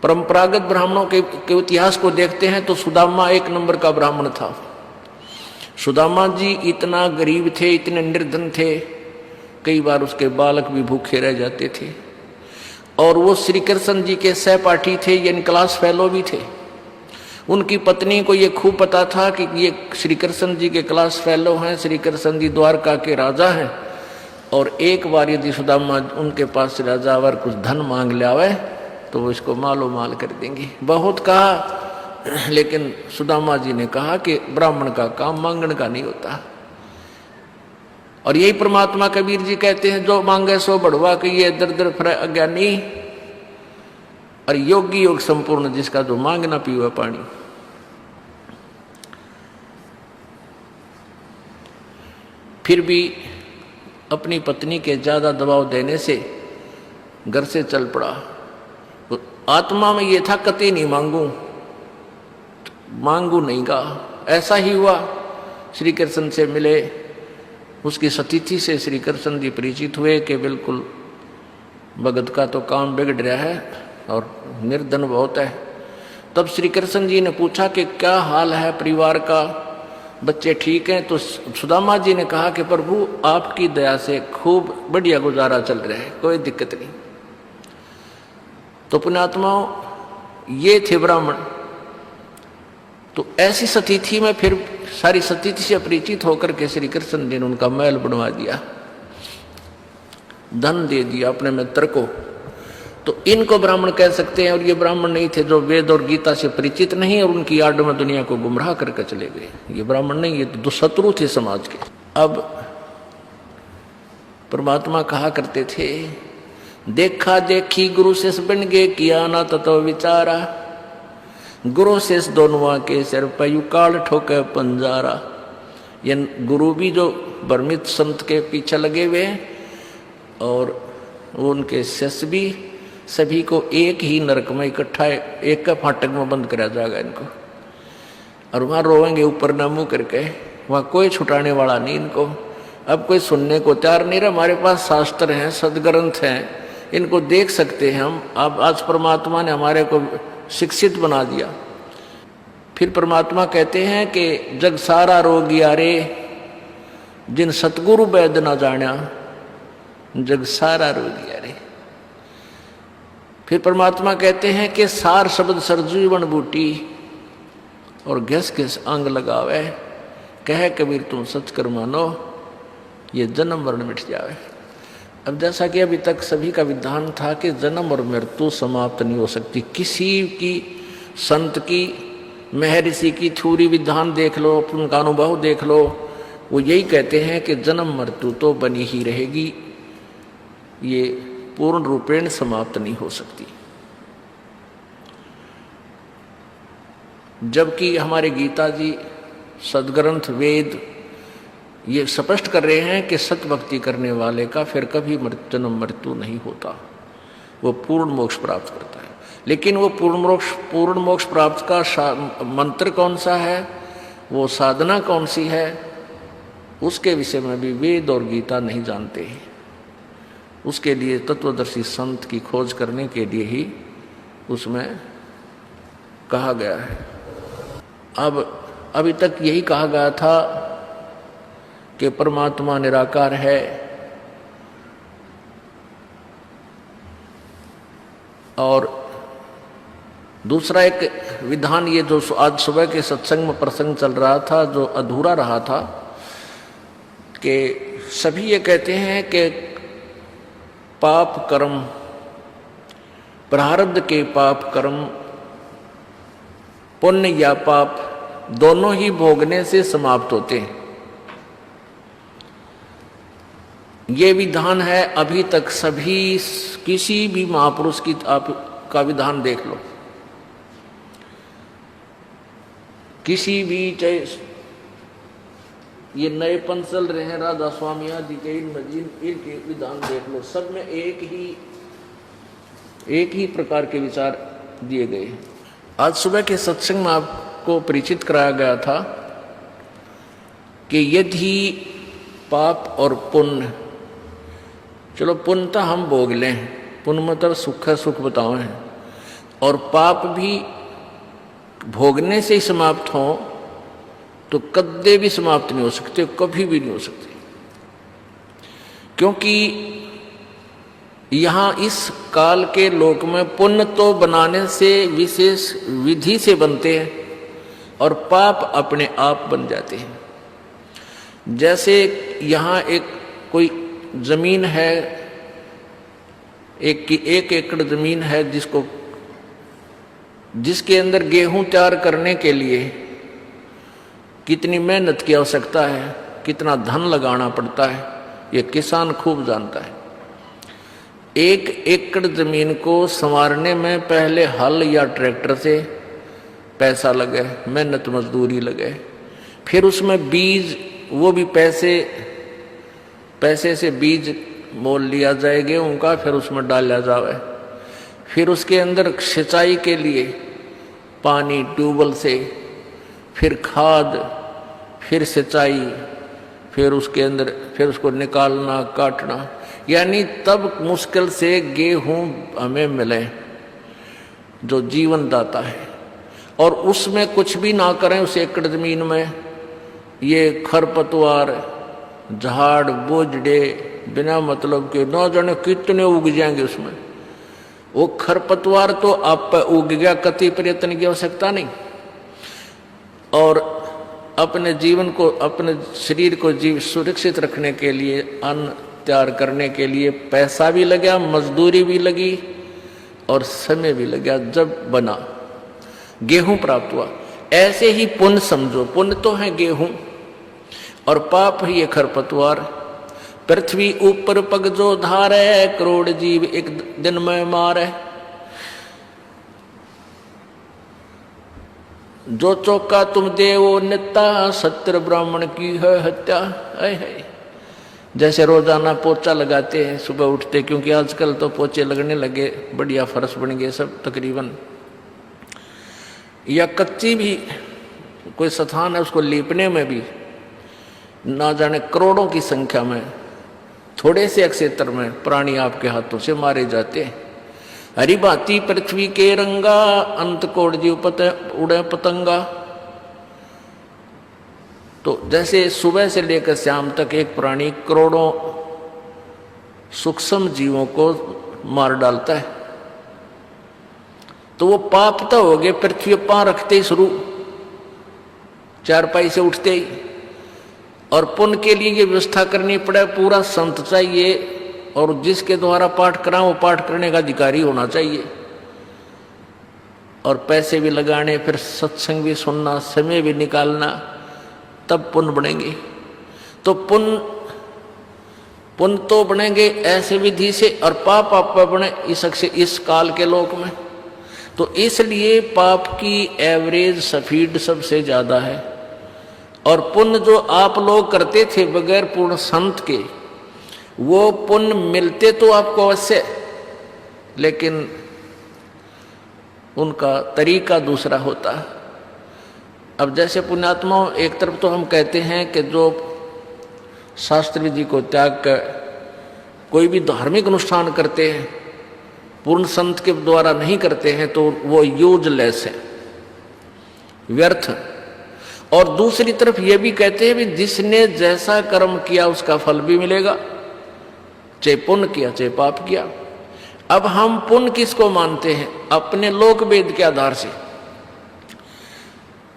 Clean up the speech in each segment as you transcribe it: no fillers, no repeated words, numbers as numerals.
परंपरागत ब्राह्मणों के इतिहास को देखते हैं तो सुदामा एक नंबर का ब्राह्मण था। सुदामा जी इतना गरीब थे, इतने निर्धन थे, कई बार उसके बालक भी भूखे रह जाते थे। और वो श्री कृष्ण जी के सहपाठी थे, यानी क्लास फेलो भी थे। उनकी पत्नी को ये खूब पता था कि ये श्री कृष्ण जी के क्लास फेलो हैं, श्री कृष्ण जी द्वारका के राजा हैं। और एक बार यदि सुदामा उनके पास से राजा अवर कुछ धन मांग ले आवे तो वो इसको मालो माल कर देंगे। बहुत कहा, लेकिन सुदामा जी ने कहा कि ब्राह्मण का काम मांगने का नहीं होता। और यही परमात्मा कबीर जी कहते हैं, जो मांगे सो बढ़वा कि ये दर दर फिर अज्ञानी, और योगी योग संपूर्ण जिसका जो मांग ना पीवा पानी। फिर भी अपनी पत्नी के ज्यादा दबाव देने से घर से चल पड़ा। तो आत्मा में ये था कतई नहीं मांगू नहीं गा। ऐसा ही हुआ, श्री कृष्ण से मिले, उसकी सतीथि से श्री कृष्ण जी परिचित हुए कि बिल्कुल भगत का तो काम बिगड़ रहा है और निर्धन बहुत है। तब श्री कृष्ण जी ने पूछा कि क्या हाल है परिवार का, बच्चे ठीक हैं? तो सुदामा जी ने कहा कि प्रभु आपकी दया से खूब बढ़िया गुजारा चल रहा है, कोई दिक्कत नहीं। तो पुण्यात्माओं, ये थे ब्राह्मण। तो ऐसी सतीथि में फिर सारी सतीथि से परिचित होकर के श्री कृष्ण जी ने उनका महल बनवा दिया, धन दे दिया अपने मित्र को। तो इनको ब्राह्मण कह सकते हैं। और ये ब्राह्मण नहीं थे जो वेद और गीता से परिचित नहीं और उनकी आड़ में दुनिया को गुमराह करके चले गए। ये ब्राह्मण नहीं, ये तो शत्रु थे समाज के। अब परमात्मा कहा करते थे, देखा देखी गुरु शेष बन गए, किया ना तत्व विचारा, गुरु शेष दोनों के सिर पर युकाल ठोके पंजारा। ये गुरु भी जो भ्रमित संत के पीछे लगे हुए हैं और उनके शिष्य भी, सभी को एक ही नरक में इकट्ठा एक का फाटक में बंद करा जाएगा इनको। और वहां रोएंगे ऊपर ना मुंह करके, वहां कोई छुटाने वाला नहीं इनको। अब कोई सुनने को तैयार नहीं रहा। हमारे पास शास्त्र हैं, सदग्रंथ हैं, इनको देख सकते हैं हम। अब आज परमात्मा ने हमारे को शिक्षित बना दिया। फिर परमात्मा कहते हैं कि जग सारा रोग यारे, जिन सतगुरु वैद ना जाना, जग सारा रोग यारे। फिर परमात्मा कहते हैं कि सार शब्द सरजीवन बूटी, और घिस घिस अंग लगावे, कहे कबीर तुम सच कर मानो, ये जन्म मरण मिट जावे। अब जैसा कि अभी तक सभी का विधान था कि जन्म और मृत्यु समाप्त नहीं हो सकती। किसी की, संत की, महर्षि की थ्योरी विधान देख लो, उनका अनुभव देख लो, वो यही कहते हैं कि जन्म मृत्यु तो बनी ही रहेगी, ये पूर्ण रूपेण समाप्त नहीं हो सकती। जबकि हमारे गीता जी, सदग्रंथ, वेद ये स्पष्ट कर रहे हैं कि सत भक्ति करने वाले का फिर कभी जन्म मृत्यु नहीं होता, वो पूर्ण मोक्ष प्राप्त करता है। लेकिन वो पूर्ण मोक्ष प्राप्त का मंत्र कौन सा है, वो साधना कौन सी है, उसके विषय में भी वेद और गीता नहीं जानते हैं। उसके लिए तत्वदर्शी संत की खोज करने के लिए ही उसमें कहा गया है। अब अभी तक यही कहा गया था कि परमात्मा निराकार है, और दूसरा एक विधान ये जो आज सुबह के सत्संग में प्रसंग चल रहा था, जो अधूरा रहा था, कि सभी ये कहते हैं कि पाप कर्म, प्रारब्ध के पाप कर्म, पुण्य या पाप दोनों ही भोगने से समाप्त होते हैं। ये विधान है अभी तक सभी, किसी भी महापुरुष की का विधान देख लो, किसी भी, चाहे ये नए पंथ चल रहे हैं राधा स्वामी आदि के, इनके विधान देख लो, सब में एक ही प्रकार के विचार दिए गए हैं। आज सुबह के सत्संग में आपको परिचित कराया गया था कि यदि पाप और पुण्य, चलो पुण्य तो हम भोग लें, पुण्य मतलब सुख है, सुख बताओ है, और पाप भी भोगने से ही समाप्त हो तो कद्दे भी समाप्त नहीं हो सकते, कभी भी नहीं हो सकते। क्योंकि यहां इस काल के लोक में पुण्य तो बनाने से विशेष विधि से बनते हैं और पाप अपने आप बन जाते हैं। जैसे यहां एक कोई जमीन है, एक एकड़ जमीन है जिसके अंदर गेहूं तैयार करने के लिए कितनी मेहनत की आवश्यकता है, कितना धन लगाना पड़ता है, ये किसान खूब जानता है। 1 एकड़ जमीन को संवारने में पहले हल या ट्रैक्टर से पैसा लगे, मेहनत मजदूरी लगे, फिर उसमें बीज, वो भी पैसे से बीज मोल लिया जाए गेहूं का, फिर उसमें डाला जाए, फिर उसके अंदर सिंचाई के लिए पानी ट्यूबवेल से, फिर खाद, फिर सिंचाई, फिर उसके अंदर फिर उसको निकालना काटना, यानी तब मुश्किल से गेहूं हमें मिले जो जीवन दाता है। और उसमें कुछ भी ना करें उस एकड़ जमीन में, ये खरपतवार, झाड़ बोझड़े बिना मतलब के ना जाने कितने उग जाएंगे उसमें। वो खरपतवार तो आप पे उग गया, कति प्रयत्न की आवश्यकता नहीं। और अपने जीवन को, अपने शरीर को सुरक्षित रखने के लिए, अन्न तैयार करने के लिए पैसा भी लगा, मजदूरी भी लगी और समय भी लगा, जब बना गेहूं प्राप्त हुआ। ऐसे ही पुण्य समझो, पुण्य तो है गेहूं और पाप है ये खरपतवार। पृथ्वी ऊपर पग जो धारे, करोड़ जीव एक दिन में मारे। जो चौका तुम देवो नित्ता, सत्र ब्राह्मण की है हत्या। है जैसे रोजाना पोछा लगाते हैं सुबह उठते, क्योंकि आजकल तो पोछे लगने लगे, बढ़िया फर्श बन गए सब तकरीबन, या कच्ची भी कोई स्थान है उसको लीपने में भी ना जाने करोड़ों की संख्या में थोड़े से क्षेत्र में प्राणी आपके हाथों से मारे जाते हैं। हरी भांति पृथ्वी के रंगा, अंत कोड़ जीव उड़े पतंगा। तो जैसे सुबह से लेकर शाम तक एक प्राणी करोड़ों सूक्ष्म जीवों को मार डालता है, तो वो पाप तो हो गए पृथ्वी पांव रखते ही शुरू, चारपाई से उठते ही। और पुण्य के लिए ये व्यवस्था करनी पड़े, पूरा संत चाहिए और जिसके द्वारा पाठ करा वो पाठ करने का अधिकारी होना चाहिए, और पैसे भी लगाने, फिर सत्संग भी सुनना, समय भी निकालना, तब पुण्य बनेंगे। तो पुण्य तो बनेंगे ऐसे विधि से, और पाप आप बने इस काल के लोक में। तो इसलिए पाप की एवरेज स्पीड सबसे ज्यादा है, और पुण्य जो आप लोग करते थे बगैर पूर्ण संत के, वो पुण्य मिलते तो आपको अवश्य, लेकिन उनका तरीका दूसरा होता है। अब जैसे पुण्यात्मा, एक तरफ तो हम कहते हैं कि जो शास्त्र विधि को त्याग कर कोई भी धार्मिक अनुष्ठान करते हैं, पूर्ण संत के द्वारा नहीं करते हैं, तो वो यूजलेस है, व्यर्थ। और दूसरी तरफ ये भी कहते हैं भी जिसने जैसा कर्म किया उसका फल भी मिलेगा, चाहे पुण्य किया चाहे पाप किया। अब हम पुण्य किसको मानते हैं? अपने लोक वेद के आधार से।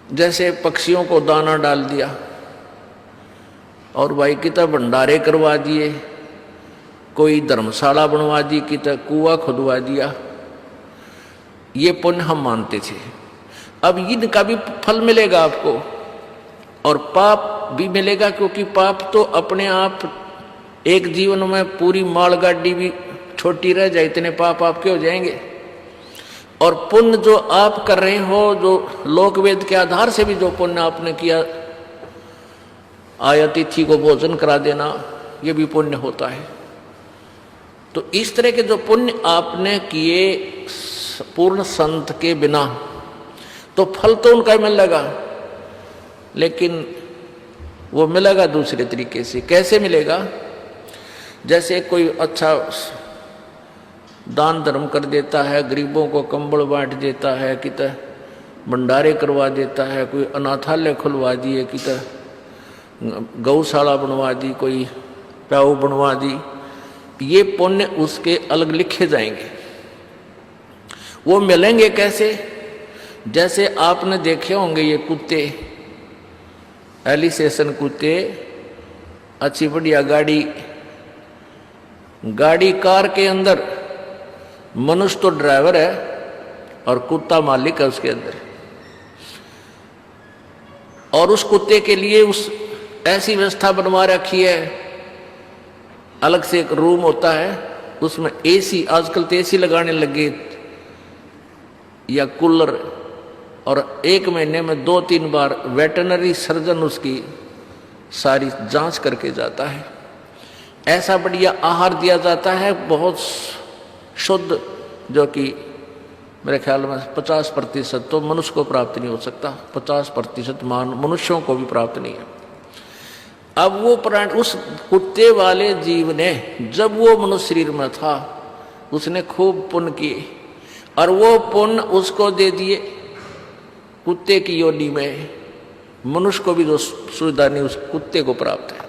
जैसे पक्षियों को दाना डाल दिया और भाई कितना भंडारे करवा दिए, कोई धर्मशाला बनवा दी, कितना कुआं खुदवा दिया, ये पुण्य हम मानते थे। अब इनका भी फल मिलेगा आपको और पाप भी मिलेगा, क्योंकि पाप तो अपने आप एक जीवन में पूरी मालगाड़ी भी छोटी रह जाए इतने पाप आपके हो जाएंगे। और पुण्य जो आप कर रहे हो, जो लोकवेद के आधार से भी जो पुण्य आपने किया, आया तिथि को भोजन करा देना, ये भी पुण्य होता है। तो इस तरह के जो पुण्य आपने किए पूर्ण संत के बिना, तो फल तो उनका मिलेगा, लेकिन वो मिलेगा दूसरे तरीके से। कैसे मिलेगा? जैसे कोई अच्छा दान धर्म कर देता है, गरीबों को कंबल बांट देता है, कित भंडारे करवा देता है, कोई अनाथालय खुलवा दिए, कित गौशाला बनवा दी, कोई प्याऊ बनवा दी। ये पुण्य उसके अलग लिखे जाएंगे। वो मिलेंगे कैसे? जैसे आपने देखे होंगे ये कुत्ते, एलिसेशन कुत्ते, अच्छी बढ़िया गाड़ी कार के अंदर मनुष्य तो ड्राइवर है और कुत्ता मालिक है उसके अंदर। और उस कुत्ते के लिए उस ऐसी व्यवस्था बनवा रखी है, अलग से एक रूम होता है, उसमें एसी, आजकल तो एसी लगाने लगे या कूलर, और 1 महीने में 2-3 बार वेटरनरी सर्जन उसकी सारी जांच करके जाता है। ऐसा बढ़िया आहार दिया जाता है, बहुत शुद्ध, जो कि मेरे ख्याल में 50% तो मनुष्य को प्राप्त नहीं हो सकता, 50% मनुष्यों को भी प्राप्त नहीं है। अब वो प्राणी, उस कुत्ते वाले जीव ने, जब वो मनुष्य शरीर में था, उसने खूब पुण्य किए और वो पुण्य उसको दे दिए कुत्ते की योनि में। मनुष्य को भी जो सुविधा नहीं उस कुत्ते को प्राप्त है।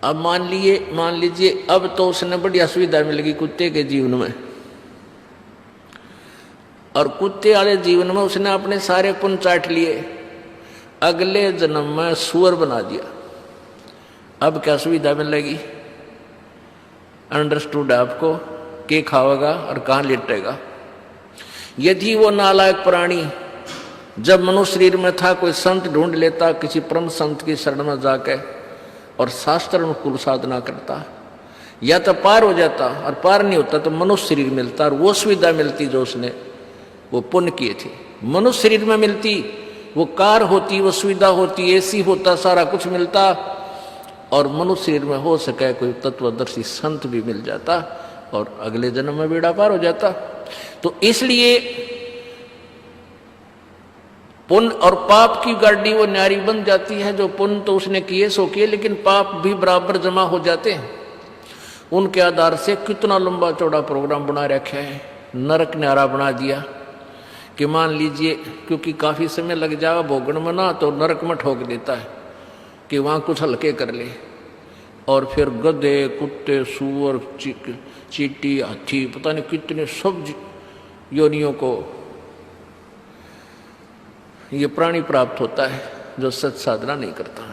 अब मान लीजिए अब तो उसने बढ़िया सुविधा मिल गई कुत्ते के जीवन में, और कुत्ते वाले जीवन में उसने अपने सारे पुण्य चाट लिए, अगले जन्म में सुअर बना दिया। अब क्या सुविधा मिलेगी? अंडरस्टूड आपको? के खाएगा और कहाँ लेटेगा? यदि वो नालायक प्राणी जब मनुष्य शरीर में था, कोई संत ढूंढ लेता, किसी परम संत की शरण में जाके और शास्त्र अनुकूल साधना करता, या तो पार हो जाता, और पार नहीं होता तो मनुष्य शरीर मिलता, और वो सुविधा मिलती जो उसने वो पुण्य किए थे। मनुष्य शरीर में मिलती, वो कार होती, वो सुविधा होती, एसी होता, सारा कुछ मिलता, और मनुष्य शरीर में हो सके कोई तत्वदर्शी संत भी मिल जाता, और अगले जन्म में बेड़ा पार हो जाता। तो इसलिए पुण्य और पाप की गाड़ी वो न्यारी बन जाती है। जो पुण्य तो उसने किए सो किए, लेकिन पाप भी बराबर जमा हो जाते हैं। उनके आधार से कितना लंबा चौड़ा प्रोग्राम बना रखा है, नरक न्यारा बना दिया कि मान लीजिए, क्योंकि काफी समय लग जाएगा भोगन में ना, तो नरक में ठोक देता है कि वहां कुछ हल्के कर ले, और फिर गधे, कुत्ते, सूअर, चींटी, हाथी, पता नहीं कितने सब योनियों को ये प्राणी प्राप्त होता है जो सच साधना नहीं करता।